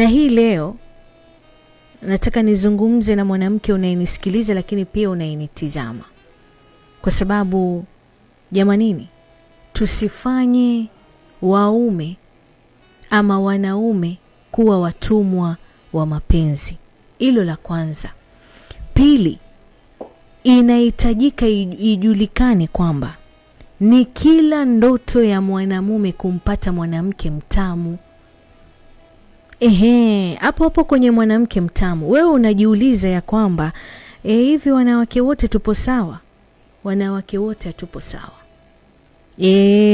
Na hii leo nataka nizungumze na mwanamke unayenisikiliza lakini pia unayenitizama. Kwa sababu jamanini, tusifanye waume ama wanaume kuwa watumwa wa mapenzi. Hilo la kwanza. Pili, inahitajika ijulikane kwamba ni kila ndoto ya mwanamume kumpata mwanamke mtamu. Hapo kwenye mwanamke mtamu, wewe unajiuliza ya kwamba hivi wanawake wote tupo sawa? Wanawake wote hatupo sawa.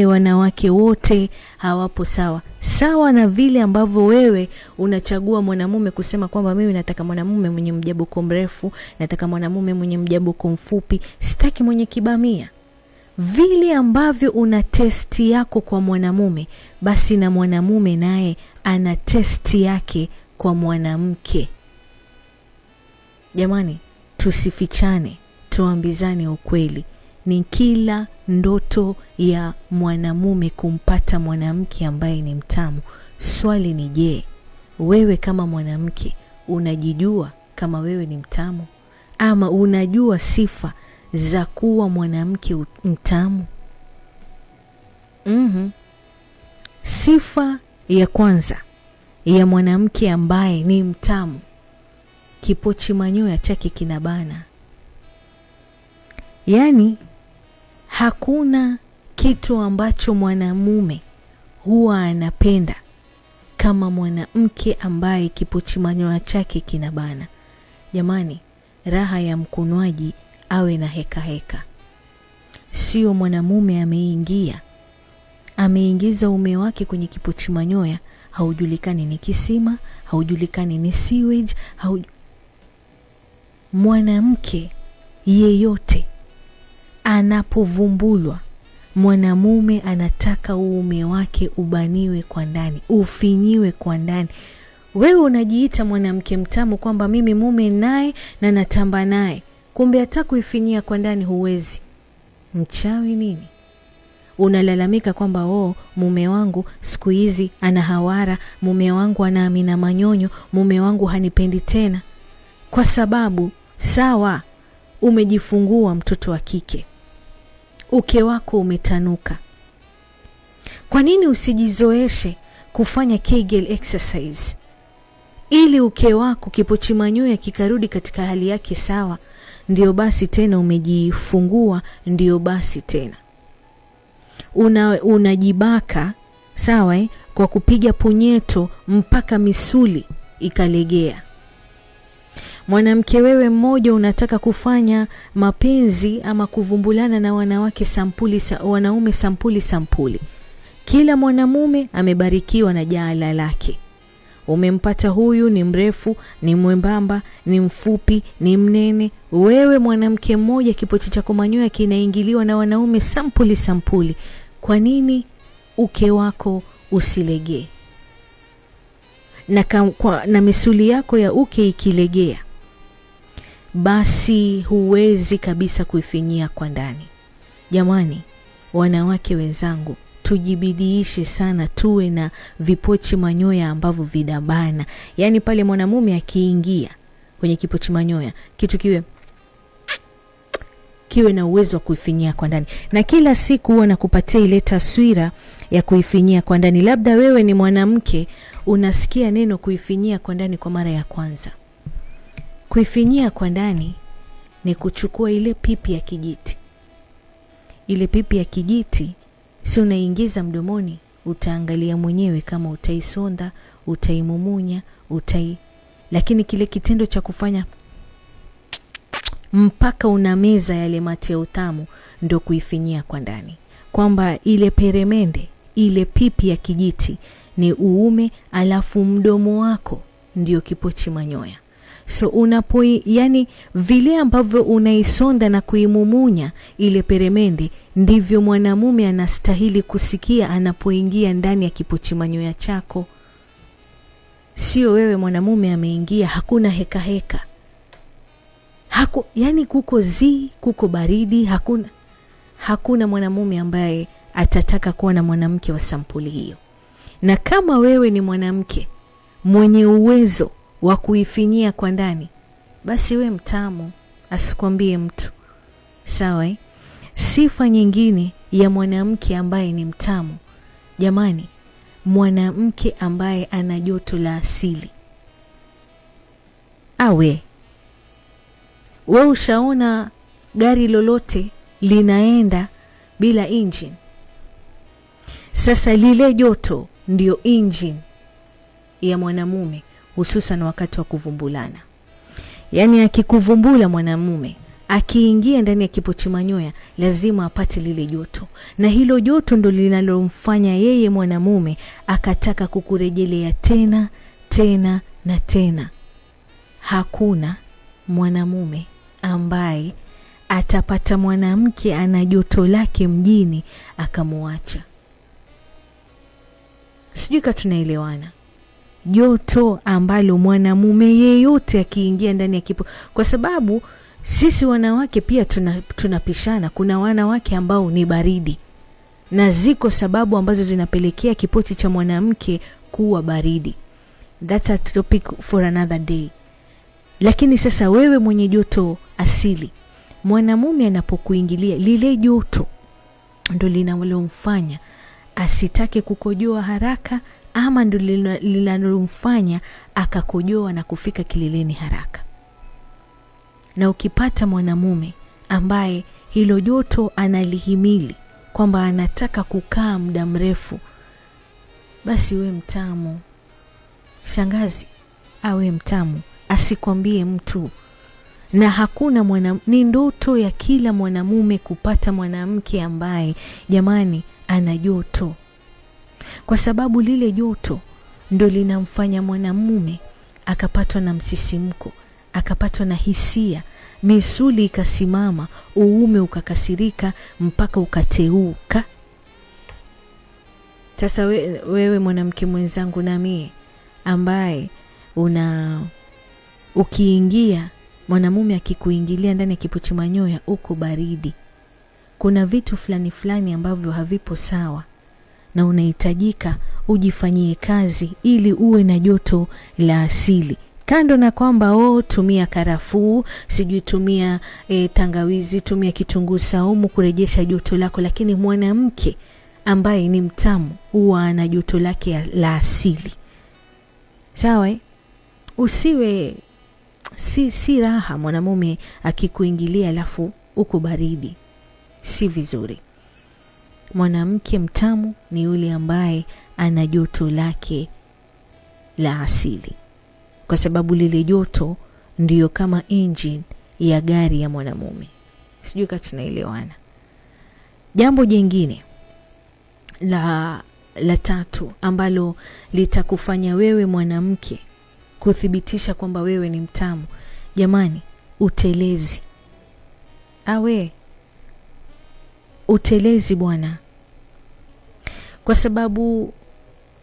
Wanawake wote hawapo sawa. Sawa na vile ambavyo wewe unachagua mwanamume kusema kwamba mimi nataka mwanamume mwenye mjabuko mrefu, nataka mwanamume mwenye mjabuko mfupi, sitaki mwenye kibamia. Vile ambavyo una testi yako kwa mwanamume, basi na mwanamume naye ana testi yake kwa mwanamke. Jamani, tusifichane, tuambizane ukweli. Ni kila ndoto ya mwanamume kumpata mwanamke ambaye ni mtamu. Swali ni je, wewe kama mwanamke unajijua kama wewe ni mtamu? Ama unajua sifa za kuwa mwanamke mtamu? Sifa ya kwanza ya mwanamke ambaye ni mtamu, kipochi manyoya chake kinabana. Yani hakuna kitu ambacho mwanamume huwa anapenda kama mwanamke ambaye kipochi manyoya chake kinabana. Jamani, raha ya mkunwaji awe na heka. Sio mwanamume ameingiza ume wake kwenye kipochi manyoya, haujulikani ni kisima, haujulikani ni sewage, mwanamke yeyote anapovumbulwa, mwanamume anataka uume wake ubaniwe kwa ndani, ufinyiwe kwa ndani. Wewe unajiita mwanamke mtamu kwamba mimi mume naye na natamba naye, kumbe hata kuifinyia kwa ndani huwezi. Mchawi nini? Unalalamika kwamba mume wangu siku hizi ana hawara, mume wangu anaamina manyonyo, mume wangu hanipendi tena. Kwa sababu sawa, umejifungua mtoto wa kike, uke wako umetanuka. Kwa nini usijizoeshe kufanya Kegel exercise ili uke wako kipochi manyoya kikarudi katika hali yake sawa? Ndio basi tena umejifungua, ndio basi tena unajibaka sawa kwa kupiga punyeto mpaka misuli ikalegea. Mwanamke wewe mmoja unataka kufanya mapenzi ama kuvumbulana na wanaume sampuli. Kila mwanamume amebarikiwa na jaala lake. Umempata huyu ni mrefu, ni mwembamba, ni mfupi, ni mnene. Wewe mwanamke mmoja kipochi chako manyoya kinaingiliwa na wanaume sampuli. Kwa nini uke wako usilegee? Na misuli yako ya uke ikilegea, basi huwezi kabisa kuifinyia kwa ndani. Jamani, wanawake wenzangu, tujibidiishe sana tuwe na vipochi manyoya ambavyo vidabana. Yani pale mwanamume akiingia kwenye kipochi manyoya, kitu kiwe na uwezo wa kuifinyia kwa ndani. Na kila siku huwa nakupatia ile taswira ya kuifinyia kwa ndani. Labda wewe ni mwanamke unasikia neno kuifinyia kwa ndani kwa mara ya kwanza. Kuifinyia kwa ndani ni kuchukua ile pipi ya kijiti. Ile pipi ya kijiti si unaingiza mdomoni, utaangalia mwenyewe kama utaisonda, utaimumunya, lakini kile kitendo cha kufanya mpaka unameza yale mate ya utamu ndo kuifinyia kwa ndani. Kwamba ile peremende, ile pipi ya kijiti ni uume, alafu mdomo wako ndio kipochi manyoya. So yani vile ambavyo unaisonda na kuimumunya ile peremende, ndivyo mwanamume anastahili kusikia anapoingia ndani ya kipochi manyoya chako. Sio wewe mwanamume ameingia hakuna heka. Yani kuko baridi, hakuna mwanamume ambaye atataka kuwa na mwanamke wa sampuli hiyo. Na kama wewe ni mwanamke mwenye uwezo wa kuifinyia kwa ndani, basi we mtamu, asikwambie mtu. Sawa? Sifa nyingine ya mwanamke ambaye ni mtamu, jamani, mwanamke ambaye ana joto la asili. Wewe ushaona gari lolote linaenda bila engine? Sasa lile joto ndio engine ya mwanamume, hususan wakati wa kuvumbulana. Yaani akikuvumbula mwanamume, akiingia ndani ya kipochi manyoya, lazima apate lile joto. Na hilo joto ndo linalomfanya yeye mwanamume akataka kukurejelea tena, tena na tena. Hakuna mwanamume ambaye atapata mwanamke ana joto lake mjini akamuacha. Sijui kama tunaelewana. Joto ambalo mwanamume yeyote akiingia ndani ya kwa sababu sisi wanawake pia tunapishana. Kuna wanawake ambao ni baridi, na ziko sababu ambazo zinapelekea kipochi cha mwanamke kuwa baridi. That's a topic for another day. Lakini sasa wewe mwenye joto asili, mwanamume anapokuingilia, lile joto ndo linalomfanya asitake kukojoa haraka, ama ndo linalomfanya akakojoa na kufika kileleni haraka. Na ukipata mwanamume ambaye hilo joto analihimili, kwamba anataka kukaa muda mrefu, basi we mtamu. Shangazi, awe mtamu, asikwambie mtu. Na hakuna ni ndoto ya kila mwanamume kupata mwanamke ambaye, jamani, ana joto. Kwa sababu lile joto ndo linamfanya mwanamume akapatwa na msisimko, akapatwa na hisia, misuli ikasimama, uume ukakasirika mpaka ukateuka. Sasa wewe mwanamke mwenzangu na mie ambaye ukiingia, mwanamume akikuingilia ndani ya kipochi manyoya, uko baridi. Kuna vitu fulani ambavyo havipo sawa, na unahitajika ujifanyie kazi ili uwe na joto la asili. Kando na kwamba tumia karafuu, sijui tumia tangawizi, tumia kitunguu saumu kurejesha joto lako, lakini mwanamke ambaye ni mtamu huwa ana joto lake la asili. Sawa? Usiwe si raha mwanamume akikuingilia alafu uko baridi. Si vizuri. Mwanamke mtamu ni yule ambaye ana joto lake la asili, kwa sababu lile joto ndiyo kama engine ya gari ya mwanamume. Sijui kama tunaelewana. Jambo jingine la tatu ambalo litakufanya wewe mwanamke kuthibitisha kwamba wewe ni mtamu, jamani, utelezi. Utelezi bwana. Kwa sababu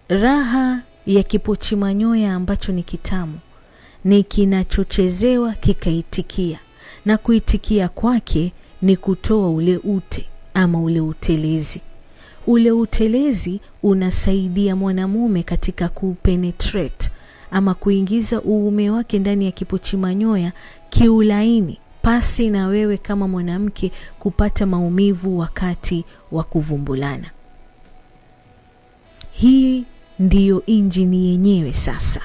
raha ya kipochi manyoya ambacho ni kitamu ni kinachochezewa kikaitikia, na kuitikia kwake ni kutoa ule ute ama ule utelezi. Ule utelezi unasaidia mwanamume katika kupenetrate ama kuingiza uume wake ndani ya kipochi manyoya kiulaini, pasi na wewe kama mwanamke kupata maumivu wakati wa kuvumbulana. Hii ndiyo injini yenyewe sasa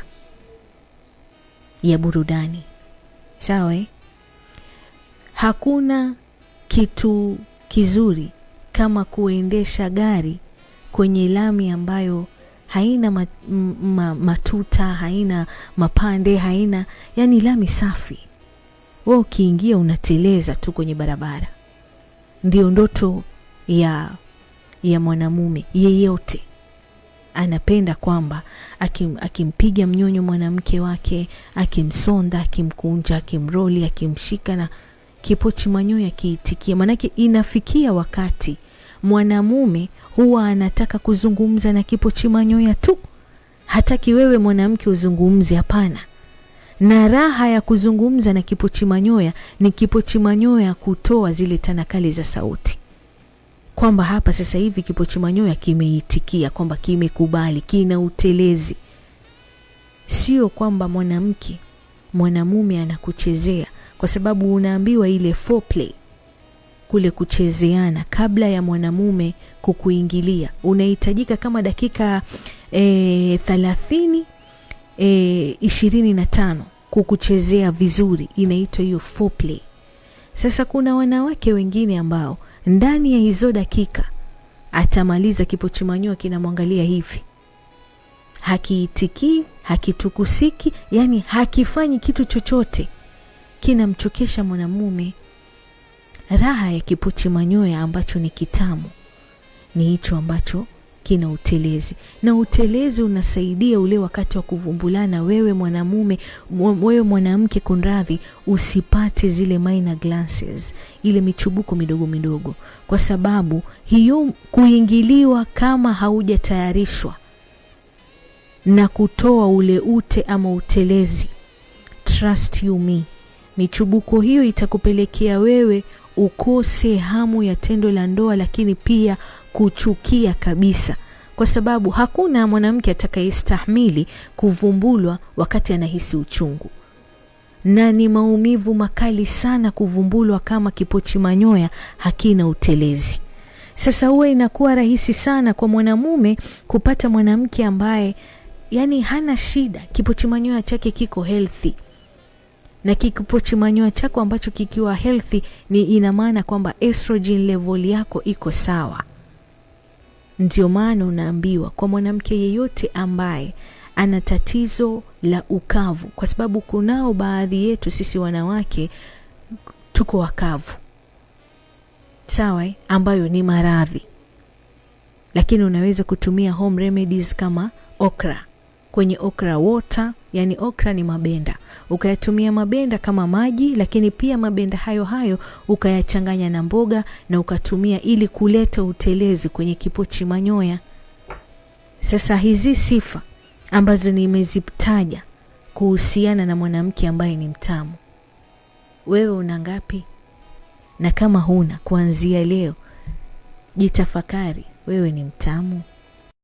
ya burudani. Sawa? Hakuna kitu kizuri kama kuendesha gari kwenye lami ambayo haina matuta, haina mapande, haina, yani lami safi. Wewe ukiingia unateleza tu kwenye barabara. Ndio ndoto ya mwanamume yeyote. Anapenda kwamba akimpiga mnyonyo mwanamke wake, akimsonda, akimkunja, akimroli, akimshika na kipochi manyoya kiitikia. Manake inafikia wakati mwanamume huwa anataka kuzungumza na kipochi manyoya tu. Hataki wewe mwanamke uzungumze, hapana. Na raha ya kuzungumza na kipochi manyoya ni kipochi manyoya kutoa zile tanakali za sauti, kwamba hapa sasa hivi kipochi manyoya kimeitikia, kwamba kimekubali, kina utelezi. sio kwamba mwanamume anakuchezea, kwa sababu unaambiwa ile foreplay, kule kuchezeana kabla ya mwanamume kukuingilia, unahitajika kama dakika 30 25 kukuchezea vizuri, inaitwa hiyo foreplay. Sasa kuna wanawake wengine ambao ndani ya hizo dakika atamaliza kipochi manyoya kinamwangalia hivi, hakiitikii, hakitukusiki, yani hakifanyi kitu chochote, kinamchokesha mwanamume. Raha ya kipochi manyoya ambacho ni kitamu ni hicho ambacho kina utelezi, na utelezi unasaidia ule wakati wa kuvumbulana, wewe mwanamume, wewe mwanamke kunradhi, usipate zile minor glances, ile michubuko midogo midogo, kwa sababu hiyo kuingiliwa kama haujatayarishwa na kutoa ule ute ama utelezi, trust you me, michubuko hiyo itakupelekea wewe ukose hamu ya tendo la ndoa, lakini pia kuchukia kabisa, kwa sababu hakuna mwanamke atakayestahimili kuvumbulwa wakati anahisi uchungu, na ni maumivu makali sana kuvumbulwa kama kipochi manyoya hakina utelezi. Sasa huwa inakuwa rahisi sana kwa mwanamume kupata mwanamke ambaye yani hana shida, kipochi manyoya chake kiko healthy. Na kipochi manyoya chako ambacho kikiwa healthy ni ina maana kwamba estrogen level yako iko sawa. Ndio maana unaambiwa kwa mwanamke yeyote ambaye ana tatizo la ukavu, kwa sababu kunao baadhi yetu sisi wanawake tuko wakavu, sawa, ambayo ni maradhi, lakini unaweza kutumia home remedies kama okra. Kwenye okra water, yani okra ni mabenda, ukayatumia mabenda kama maji, lakini pia mabenda hayo ukayachanganya na mboga na ukatumia ili kuleta utelezi kwenye kipochi manyoya. Sasa hizi sifa ambazo nimezitaja kuhusiana na mwanamke ambaye ni mtamu, wewe una ngapi? Na kama huna, kuanzia leo jitafakari, wewe ni mtamu?